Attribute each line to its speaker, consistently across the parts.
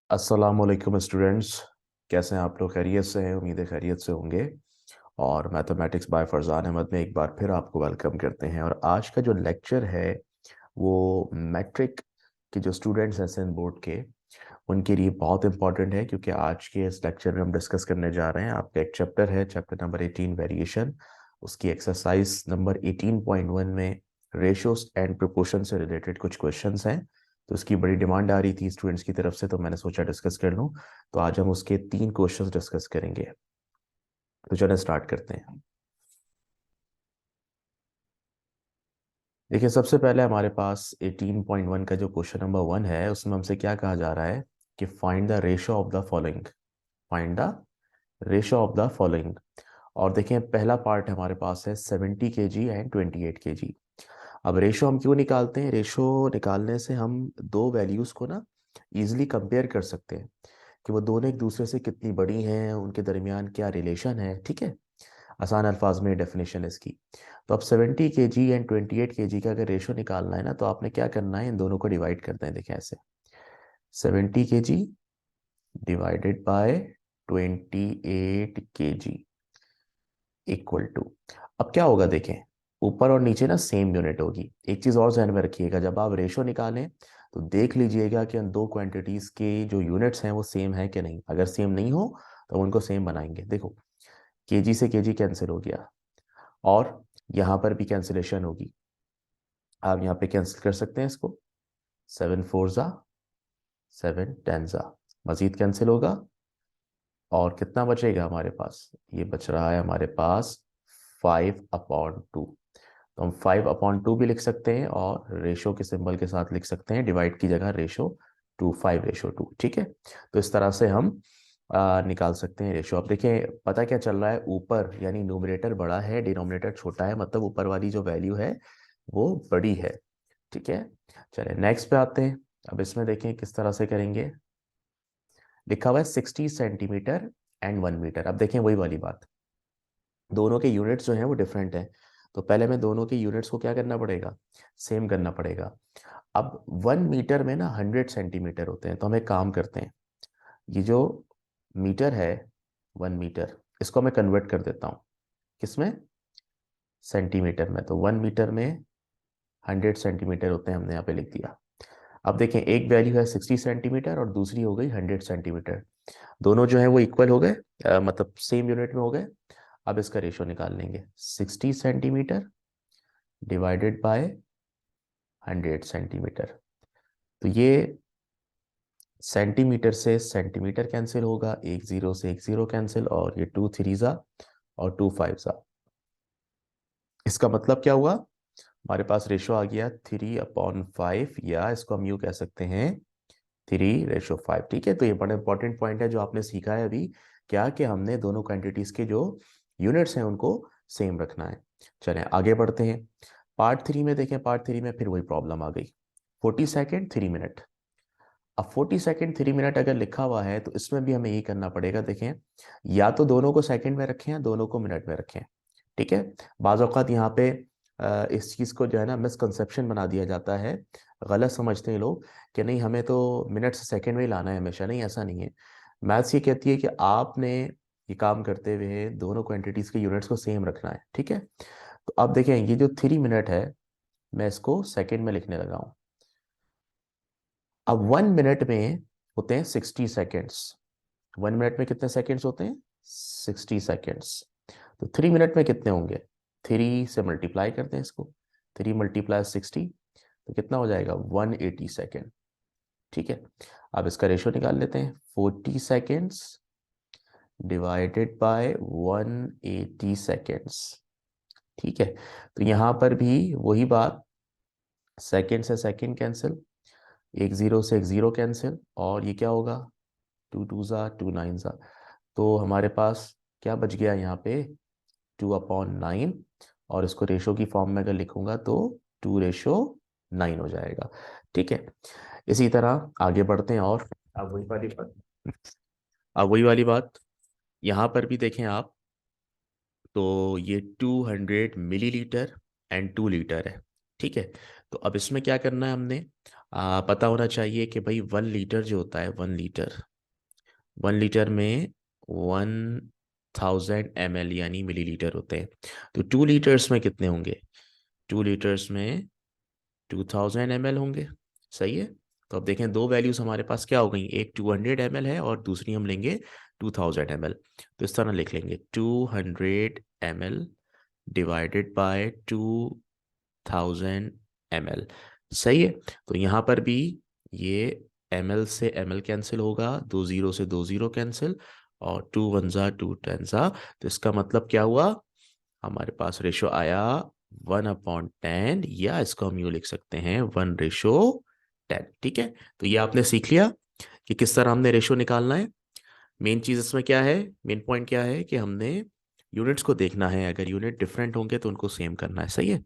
Speaker 1: अस्सलाम वालेकुम स्टूडेंट्स। कैसे हैं आप लोग? खैरियत से हैं? उम्मीद है खैरियत से होंगे। और मैथमेटिक्स बाय फरजान अहमद में एक बार फिर आपको वेलकम करते हैं। और आज का जो लेक्चर है वो मैट्रिक के जो स्टूडेंट्स हैं सेंट बोर्ड के, उनके लिए बहुत इंपॉर्टेंट है, क्योंकि आज के इस लेक्चर में हम डिस्कस करने जा रहे हैं। आपका एक चैप्टर है, चैप्टर नंबर 18 वेरिएशन। उसकी एक्सरसाइज नंबर 18.1 में रेशियोज एंड प्रोपोर्शन से रिलेटेड कुछ क्वेश्चंस हैं। तो उसकी बड़ी डिमांड आ रही थी स्टूडेंट्स की तरफ से, तो मैंने सोचा डिस्कस कर लूँ। तो आज हम उसके 3 क्वेश्चंस डिस्कस करेंगे। तो चलिए स्टार्ट करते हैं। देखिए, सबसे पहले हमारे पास 18.1 का जो क्वेश्चन नंबर 1 है, उसमें हमसे क्या कहा जा रहा है कि find the ratio of the following. Find the ratio of the following. और देखें, पहला पार्ट हमारे पास है 70 kg एंड 28 kg। अब रेशो हम क्यों निकालते हैं? रेशो निकालने से हम दो वैल्यूज़ को ना इजीली कंपेयर कर सकते हैं कि वो दोनों एक दूसरे से कितनी बड़ी हैं, उनके दरमियान क्या रिलेशन है। ठीक है, आसान अल्फाज में डेफिनेशन है इसकी। तो अब 70 kg एंड 28 kg का अगर रेशो निकालना है ना, तो आपने क्या करना है, इन दोनों को डिवाइड करते हैं। देखें ऐसे, 70 kg divided by 28 kg equal to, अब क्या होगा देखें, ऊपर और नीचे ना सेम यूनिट होगी। एक चीज और ध्यान में रखिएगा, जब आप रेशो निकालें तो देख लीजिएगा कि उन दो क्वांटिटीज के जो यूनिट्स हैं वो सेम है कि नहीं। अगर सेम नहीं हो तो उनको सेम बनाएंगे। देखो, केजी से केजी कैंसिल हो गया, और यहाँ पर भी कैंसिलेशन होगी। आप यहाँ पे कैंसिल कर सकते हैं इसको। 7 4 ज़ा 7 10 ज़ा, मजीद कैंसिल होगा, और कितना बचेगा हमारे पास? ये बच रहा है हमारे पास 5/2। तो हम 5/2 भी लिख सकते हैं, और रेशो के सिंबल के साथ लिख सकते हैं, डिवाइड की जगह रेशो टू, 5/2। ठीक है, तो इस तरह से हम निकाल सकते हैं रेशो। अब देखें, पता क्या चल रहा है, ऊपर यानी न्यूमरेटर बड़ा है, डिनोमिनेटर छोटा है, मतलब ऊपर वाली जो वैल्यू है वो बड़ी है। ठीक है, चलिए नेक्स्ट पे आते हैं। अब इसमें देखें किस तरह से करेंगे। लिखा हुआ है 60 सेंटीमीटर एंड 1 मीटर। अब देखें वही वाली बात, दोनों के यूनिट्स जो हैं वो डिफरेंट हैं। तो पहले हमें दोनों के यूनिट्स को क्या करना पड़ेगा, सेम करना पड़ेगा। अब 1 मीटर में ना 100 सेंटीमीटर होते हैं। तो हम एक काम करते हैं, ये जो मीटर है, 1 मीटर, इसको मैं कन्वर्ट कर देता हूँ किसमें, सेंटीमीटर में। तो 1 मीटर में 100 सेंटीमीटर होते हैं, हमने यहाँ पे लिख दिया। अब देखें, एक वैल्यू है 60 सेंटीमीटर और दूसरी हो गई 100 सेंटीमीटर। दोनों जो है वो इक्वल हो गए, मतलब सेम यूनिट में हो गए। अब इसका रेशो निकाल लेंगे, 60 सेंटीमीटर डिवाइडेड बाय 100 सेंटीमीटर। तो ये सेंटीमीटर से सेंटीमीटर कैंसिल होगा, एक जीरो से एक जीरो कैंसिल, और ये 2 3 ज़ा और 2 5 ज़ा। इसका मतलब क्या हुआ, हमारे पास रेशो आ गया 3/5, या इसको हम यूँ कह सकते हैं 3/5। ठीक है, तो ये बड़ा इंपॉर्टेंट पॉइंट है जो आपने सीखा है अभी, क्या कि हमने दोनों क्वांटिटीज के जो यूनिट्स हैं उनको सेम रखना है। चलें आगे बढ़ते हैं। पार्ट 3 में देखें, पार्ट 3 में फिर वही प्रॉब्लम आ गई, 40 सेकेंड 3 मिनट। अब 40 सेकेंड 3 मिनट अगर लिखा हुआ है तो इसमें भी हमें यही करना पड़ेगा। देखें, या तो दोनों को सेकंड में रखें या दोनों को मिनट में रखें। ठीक है, बाज़ औक़ात यहाँ पे इस चीज़ को जो है ना मिसकंसेप्शन बना दिया जाता है, गलत समझते हैं लोग कि नहीं हमें तो मिनट से सेकंड में ही लाना है हमेशा। नहीं, ऐसा नहीं है। मैथ्स ये कहती है कि आपने ये काम करते हुए दोनों क्वांटिटीज़ के यूनिट्स को सेम रखना है। ठीक है, तो अब देखें, ये जो 3 मिनट है, मैं इसको सेकंड में लिखने लगा हूँ। अब 1 मिनट में होते हैं 60 सेकेंड्स। 1 मिनट में कितने सेकेंड्स होते हैं? 60 सेकेंड्स। तो 3 मिनट में कितने होंगे? 3 से मल्टीप्लाई करते हैं इसको, 3 × 60, तो कितना हो जाएगा? 180 सेकेंड। ठीक है, अब इसका रेशो निकाल लेते हैं, 40 सेकेंड्स डिवाइडेड बाय 180 सेकेंड्स। ठीक है, तो यहाँ पर भी वही बात, सेकेंड से सेकेंड कैंसिल, एक जीरो से एक जीरो कैंसिल, और ये क्या होगा, 2 2 ज़ा 2 9 ज़ा। तो हमारे पास क्या बच गया यहाँ पे, 2/9। और इसको रेशो की फॉर्म में अगर लिखूंगा तो 2/9 हो जाएगा। ठीक है, इसी तरह आगे बढ़ते हैं। और अब वही वाली बात, अब वही वाली बात यहाँ पर भी देखें आप, तो ये 200 मिलीलीटर एंड 2 लीटर है। ठीक है, तो अब इसमें क्या करना है हमने, पता होना चाहिए कि भाई 1 लीटर जो होता है, 1 लीटर में 1000 ml यानी मिलीलीटर होते हैं। तो 2 लीटर्स में कितने होंगे? 2 लीटर्स में 2000 ml होंगे। सही है। तो अब देखें, दो वैल्यूज हमारे पास क्या हो गई, एक 200 ml है और दूसरी हम लेंगे 2000 ml। तो इस तरह लिख लेंगे 200 ml डिवाइडेड बाय 2000 ml। सही है। तो यहाँ पर भी ये ml से ml कैंसिल होगा, 2 0 से 2 0 कैंसिल, और 2 1 जा 2 10 जा। तो इसका मतलब क्या हुआ, हमारे पास रेशो आया 1/10, या इसको हम यूँ लिख सकते हैं 1:10। ठीक है। तो ये आपने सीख लिया कि किस तरह हमने रेशो निकालना है। मेन चीज इसमें क्या है, मेन पॉइंट क्या है कि हमने यूनिट्स को देखना है, अगर यूनिट डिफरेंट होंगे तो उनको सेम करना है। सही है।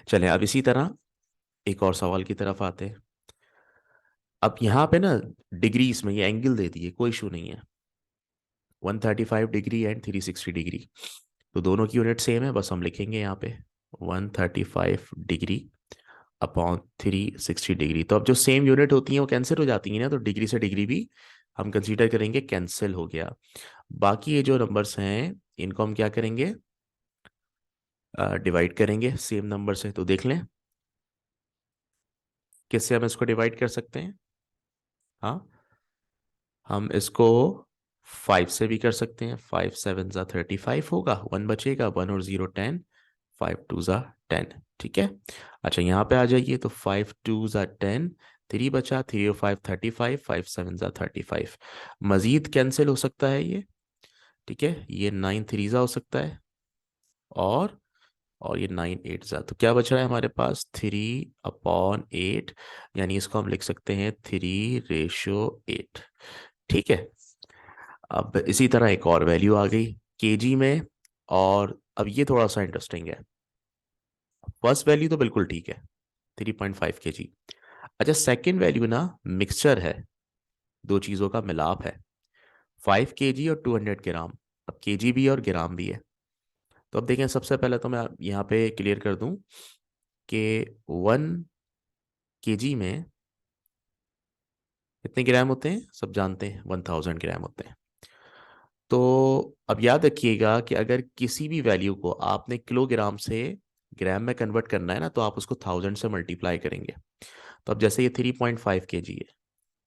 Speaker 1: चलें अब इसी तरह एक और सवाल की तरफ आते हैं। अब यहाँ पे ना डिग्रीज में ये एंगल दे दिए, कोई इशू नहीं है, 135 डिग्री एंड 360 डिग्री। तो दोनों की यूनिट सेम है, बस हम लिखेंगे यहाँ पे 135 डिग्री अपॉन 360 डिग्री। तो अब जो सेम यूनिट होती हैं वो कैंसिल हो जाती हैं ना, तो डिग्री से डिग्री भी हम कंसीडर करेंगे कैंसिल हो गया। बाकी ये जो नंबर्स हैं इनको हम क्या करेंगे, डिवाइड करेंगे सेम नंबर से। तो देख लें किससे हम इसको डिवाइड कर सकते हैं। हाँ, हम इसको 5 से भी कर सकते हैं। 5 7 जा 35 होगा, 1 बचेगा, 1 और 0 10, 5 2 जा 10। ठीक है। अच्छा यहाँ पे आ जाइए, तो 5 2 जा 10, 3 बचा, 3 और 5 35, 5 7 जा 35। मजीद कैंसिल हो सकता है ये। ठीक है, ये 9 3 जा हो सकता है, और ये 9 8 जा। तो क्या बच रहा है हमारे पास, 3/8, यानी इसको हम लिख सकते हैं 3:8। ठीक है। अब इसी तरह एक और वैल्यू आ गई केजी में, और अब ये थोड़ा सा इंटरेस्टिंग है। फर्स्ट वैल्यू तो बिल्कुल ठीक है, 3.5 kg। अच्छा, सेकंड वैल्यू ना मिक्सचर है, दो चीज़ों का मिलाप है, 5 kg और 200 ग्राम। अब केजी भी और ग्राम भी है। तो अब देखें, सबसे पहले तो मैं यहाँ पे क्लियर कर दूं कि 1 kg में कितने ग्राम होते हैं, सब जानते हैं, 1000 ग्राम होते हैं। तो अब याद रखिएगा कि अगर किसी भी वैल्यू को आपने किलोग्राम से ग्राम में कन्वर्ट करना है ना, तो आप उसको 1000 से मल्टीप्लाई करेंगे। तो अब जैसे ये 3.5 kg है,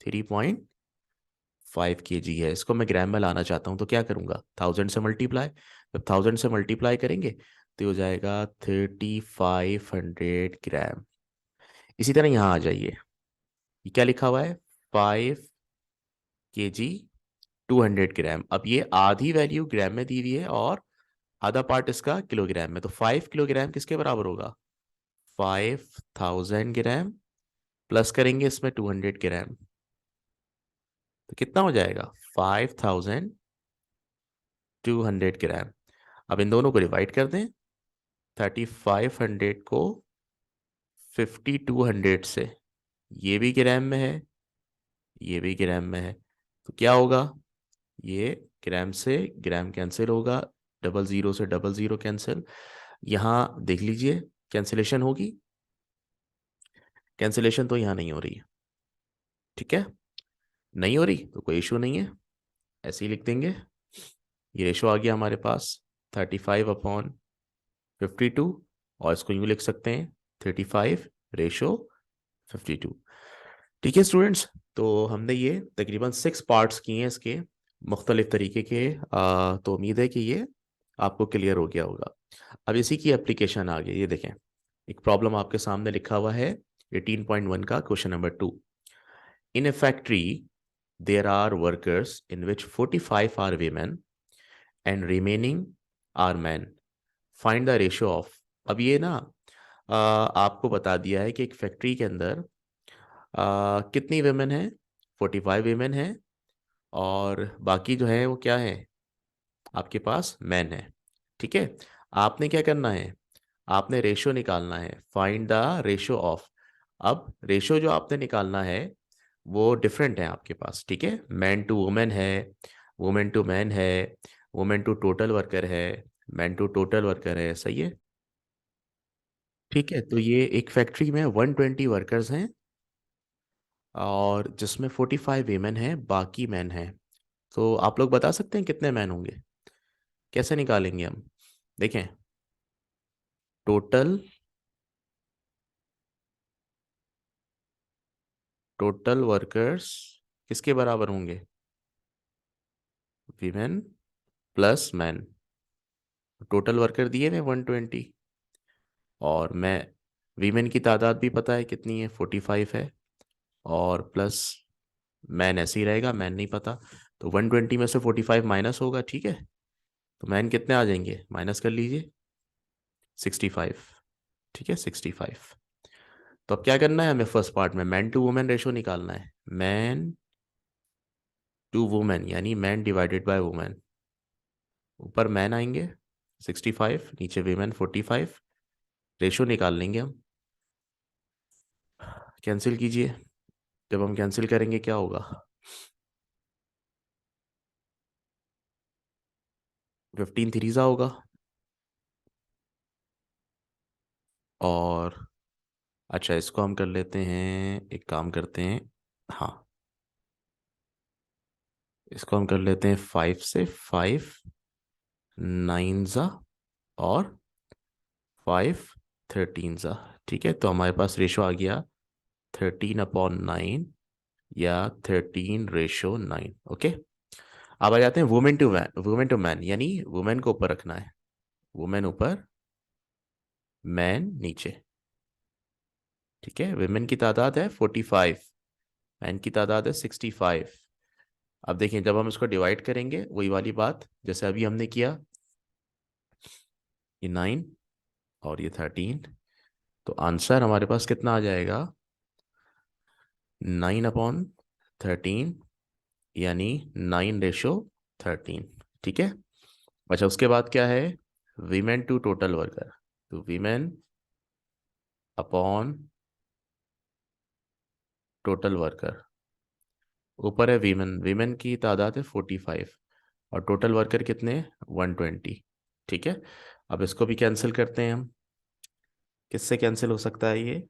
Speaker 1: 3.5 kg है, इसको मैं ग्राम में लाना चाहता हूँ, तो क्या करूँगा, 1000 से मल्टीप्लाई। जब 1000 से मल्टीप्लाई करेंगे तो ये हो जाएगा 3500 ग्राम। इसी तरह यहाँ आ जाइए, ये क्या लिखा हुआ है, 5 kg 200 ग्राम। अब ये आधी वैल्यू ग्राम में दी हुई है और आधा पार्ट इसका किलोग्राम में, तो 5 किलोग्राम किसके बराबर होगा, 5000 ग्राम, प्लस करेंगे इसमें 200 ग्राम, तो कितना हो जाएगा, 5200 ग्राम। अब इन दोनों को डिवाइड कर दें, 3500 को 5200 से, ये भी ग्राम में है, ये भी ग्राम में है, तो क्या होगा, ये ग्राम से ग्राम कैंसिल होगा, 00 से 00 कैंसिल। यहाँ देख लीजिए कैंसिलेशन होगी, कैंसिलेशन तो यहाँ नहीं हो रही है। ठीक है, नहीं हो रही तो कोई इशू नहीं है, ऐसे ही लिख देंगे। ये रेशो आ गया हमारे पास 35/52, और इसको यूँ लिख सकते हैं 35:52। ठीक है स्टूडेंट्स, तो हमने ये तकरीबन 6 पार्ट्स किए हैं इसके, मुख्तलिफ तरीके के। तो उम्मीद है कि ये आपको क्लियर हो गया होगा। अब इसी की एप्लीकेशन आ गई, ये देखें, एक प्रॉब्लम आपके सामने लिखा हुआ है 18.1 का question number 2। In A factory there are workers in which 45 are women and remaining are men. Find the ratio of। अब ये ना आपको बता दिया है कि एक फैक्ट्री के अंदर कितनी वेमेन है, 45 वेमेन है, और बाकी जो है वो क्या है, आपके पास मैन है। ठीक है। आपने क्या करना है, आपने रेशो निकालना है, फाइंड द रेशो ऑफ। अब रेशो जो आपने निकालना है वो डिफरेंट है आपके पास। ठीक है, मैन टू वुमेन है, वुमेन टू मैन है, वुमेन टू टोटल वर्कर है, मैन टू टोटल वर्कर है। सही है। ठीक है, तो ये एक फैक्ट्री में 120 वर्कर्स हैं और जिसमें 45 वीमेन हैं, बाकी मैन हैं। तो आप लोग बता सकते हैं कितने मैन होंगे? कैसे निकालेंगे हम? देखें, टोटल टोटल वर्कर्स किसके बराबर होंगे? Women plus man. Total worker दिए हुए 120, और मैं वीमेन की तादाद भी पता है कितनी है, 45 है, और प्लस मैन ऐसे ही रहेगा, मैन नहीं पता। तो 120 में से 45 माइनस होगा, ठीक है। तो मैन कितने आ जाएंगे, माइनस कर लीजिए, 65। ठीक है, 65। तो अब क्या करना है हमें? फर्स्ट पार्ट में मैन टू वुमेन रेशो निकालना है। मैन टू वुमेन यानी मैन डिवाइडेड बाय वुमेन। ऊपर मैन आएंगे 65, नीचे वीमेन 45, रेशो निकाल लेंगे हम। कैंसिल कीजिए। जब हम कैंसिल करेंगे क्या होगा? 15 थ्रीजा होगा, और अच्छा इसको हम कर लेते हैं, एक काम करते हैं, हाँ इसको हम कर लेते हैं 5 से, 5 नाइनजा और 5 13जा। ठीक है, तो हमारे पास रेशो आ गया 13/9 या 13:9। ओके, अब आ जाते हैं women to man. Women to man यानी वुमेन को ऊपर रखना है, वुमेन ऊपर मैन नीचे। ठीक है, वुमेन की तादाद है 45, मैन की तादाद है 65। अब देखिए, जब हम इसको डिवाइड करेंगे वही वाली बात जैसे अभी हमने किया, ये 9 और ये 13, तो आंसर हमारे पास कितना आ जाएगा? 9/13 यानी 9:13। ठीक है। अच्छा, उसके बाद क्या है? वीमेन टू टोटल वर्कर, तो वीमेन अपॉन टोटल वर्कर। ऊपर है वीमेन, वीमेन की तादाद है 45 और टोटल वर्कर कितने? 120। ठीक है, अब इसको भी कैंसिल करते हैं हम। किससे कैंसिल हो सकता है ये?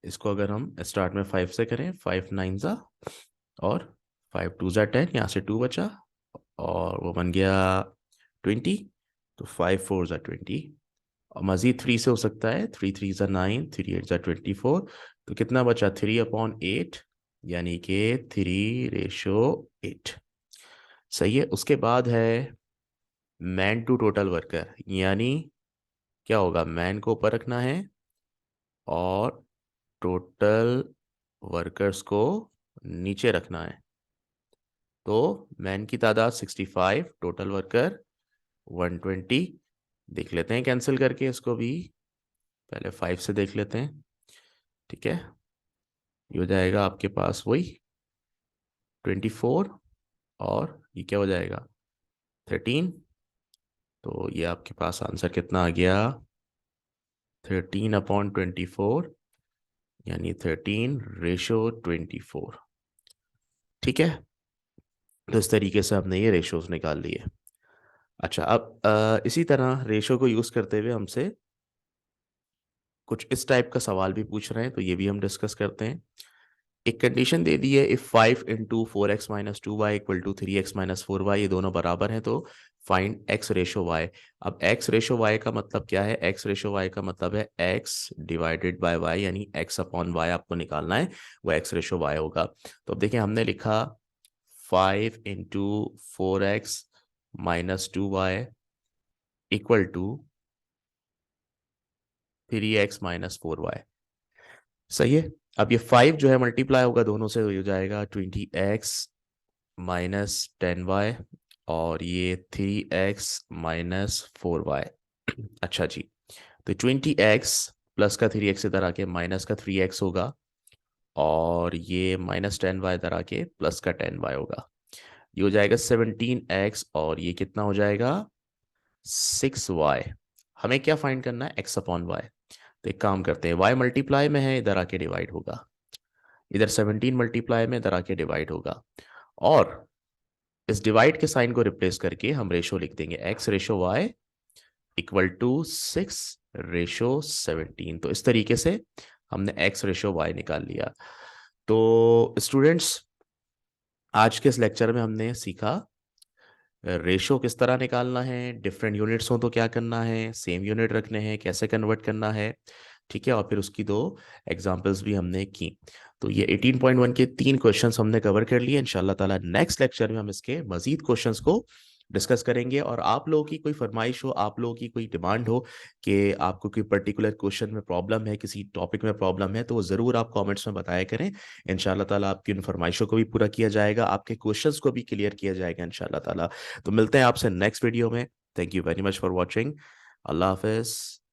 Speaker 1: इसको अगर हम स्टार्ट में 5 से करें, 5 9 और 5 2 10, यहाँ से 2 बचा और वो बन गया 20। तो 5 4 20, और मजीद 3 से हो सकता है, 3 3 9, 3 8 24। तो कितना बचा? 3/8 यानी कि 3:8। सही है। उसके बाद है मैन टू टोटल वर्कर, यानी क्या होगा? मैन को ऊपर रखना है और टोटल वर्कर्स को नीचे रखना है। तो मैन की तादाद 65, टोटल वर्कर 120। देख लेते हैं कैंसिल करके इसको भी, पहले 5 से देख लेते हैं। ठीक है, ये हो जाएगा आपके पास वही 24, और ये क्या हो जाएगा? 13। तो ये आपके पास आंसर कितना आ गया? 13/24 यानी 13:24। ठीक है, तो इस तरीके से हमने ये रेशोज निकाल लिए। अच्छा, अब इसी तरह रेशो को यूज़ करते हुए हमसे कुछ इस टाइप का सवाल भी पूछ रहे हैं, तो ये भी हम डिस्कस करते हैं। एक कंडीशन दे दी है, if 5 × 4x - 2y = 3x - 4y, ये दोनों बराबर हैं, तो फाइंड x/y। अब x/y का मतलब क्या है? x/y का मतलब है x डिवाइडेड बाय y, यानी x/y आपको निकालना है, वो x/y होगा। तो अब देखिए, हमने लिखा 5 × 4x - 2y = 3x - 4y। सही है। अब ये 5 जो है मल्टीप्लाई होगा दोनों से, तो ये हो जाएगा 20x - 10y, और ये 3x - 4y। अच्छा जी, तो 20x प्लस का 3x इधर आके माइनस का 3x होगा, और ये -10y इधर आके प्लस का 10y होगा। ये हो जाएगा 17x, और ये कितना हो जाएगा? 6y। हमें क्या फाइंड करना है? x/y। तो एक काम करते हैं, y मल्टीप्लाई में है, इधर आके डिवाइड होगा, इधर 17 मल्टीप्लाई में, इधर आके डिवाइड होगा, और इस डिवाइड के साइन को रिप्लेस करके हम रेशो लिख देंगे, x/y 6:17। तो इस तरीके से हमने x/y निकाल लिया। तो स्टूडेंट्स, आज के इस लेक्चर में हमने सीखा रेशो किस तरह निकालना है, डिफरेंट यूनिट्स हो तो क्या करना है, सेम यूनिट रखने हैं कैसे कन्वर्ट करना है, ठीक है। और फिर उसकी दो एग्जांपल्स भी हमने की। तो ये 18.1 के 3 क्वेश्चंस हमने कवर कर लिए। इंशाल्लाह ताला नेक्स्ट लेक्चर में हम इसके मजीद क्वेश्चंस को डिस्कस करेंगे। और आप लोगों की कोई फरमाइश हो, आप लोगों की कोई डिमांड हो कि आपको कोई पर्टिकुलर क्वेश्चन में प्रॉब्लम है, किसी टॉपिक में प्रॉब्लम है, तो वो ज़रूर आप कमेंट्स में बताया करें। इंशाल्लाह ताला आपकी उन फरमाइशों को भी पूरा किया जाएगा, आपके क्वेश्चंस को भी क्लियर किया जाएगा इंशाल्लाह ताला। तो मिलते हैं आपसे नेक्स्ट वीडियो में। Thank you very much for watching. अल्लाह हाफिज़।